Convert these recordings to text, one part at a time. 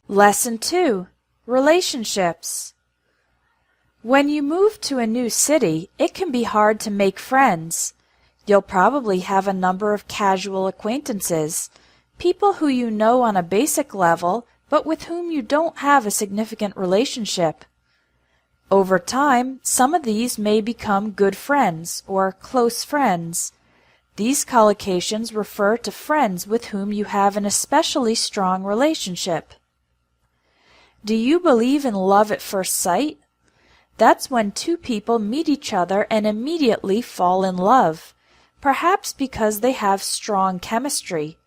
Lesson 2. Relationships. When you move to a new city, it can be hard to make friends. You'll probably have a number of casual acquaintances, people who you know on a basic level, but with whom you don't have a significant relationship. Over time, some of these may become good friends or close friends. These collocations refer to friends with whom you have an especially strong relationship. Do you believe in love at first sight? That's when two people meet each other and immediately fall in love, perhaps because they have strong chemistry.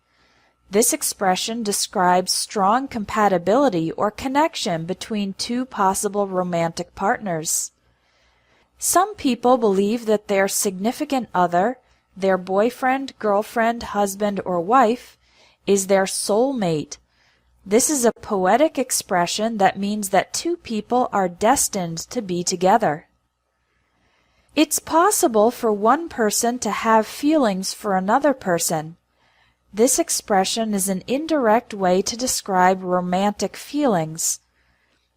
This expression describes strong compatibility or connection between two possible romantic partners. Some people believe that their significant other, their boyfriend, girlfriend, husband, or wife, is their soulmate. This is a poetic expression that means that two people are destined to be together. It's possible for one person to have feelings for another person. This expression is an indirect way to describe romantic feelings.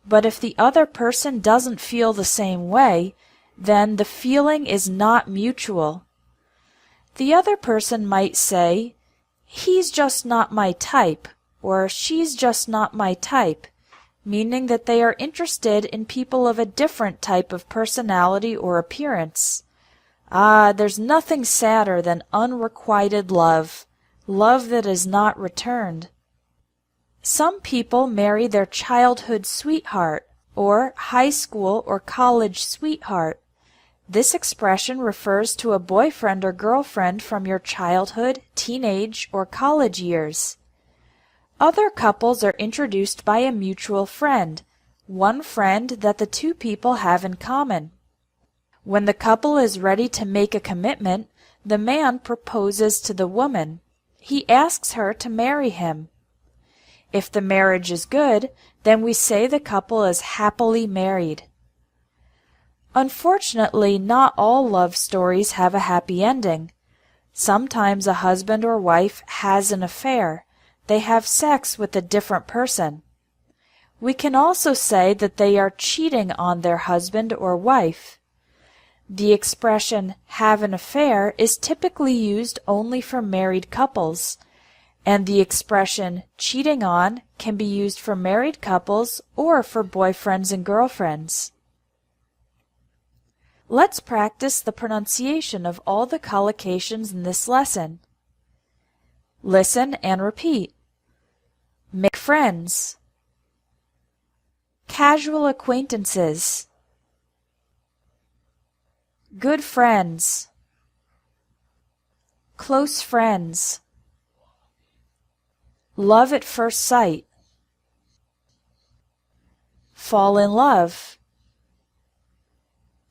But if the other person doesn't feel the same way, then the feeling is not mutual. The other person might say, "He's just not my type," or "she's just not my type," meaning that they are interested in people of a different type of personality or appearance. There's nothing sadder than unrequited love, love that is not returned. Some people marry their childhood sweetheart, or high school or college sweetheart. This expression refers to a boyfriend or girlfriend from your childhood, teenage, or college years. Other couples are introduced by a mutual friend, one friend that the two people have in common. When the couple is ready to make a commitment, the man proposes to the woman. He asks her to marry him. If the marriage is good, then we say the couple is happily married. Unfortunately, not all love stories have a happy ending. Sometimes a husband or wife has an affair. They have sex with a different person. We can also say that they are cheating on their husband or wife. The expression "have an affair" is typically used only for married couples, and the expression "cheating on" can be used for married couples or for boyfriends and girlfriends. Let's practice the pronunciation of all the collocations in this lesson. Listen and repeat. Make friends. Casual acquaintances. Good friends. Close friends. Love at first sight. Fall in love.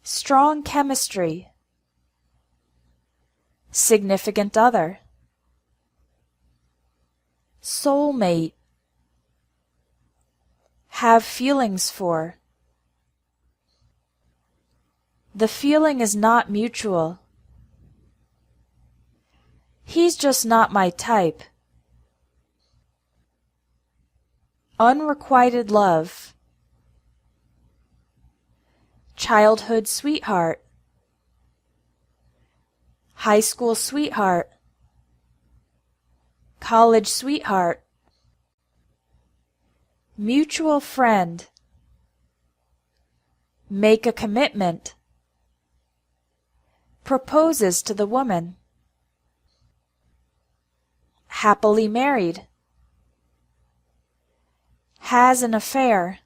Strong chemistry. Significant other. Soulmate. Have feelings for. The feeling is not mutual. He's just not my type. Unrequited love. Childhood sweetheart. High school sweetheart. College sweetheart. Mutual friend. Make a commitment. Proposes to the woman. Happily married. Has an affair.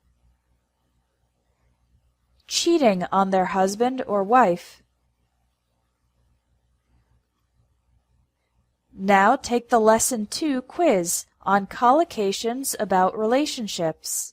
Cheating on their husband or wife. Now take the Lesson 2 quiz on collocations about relationships.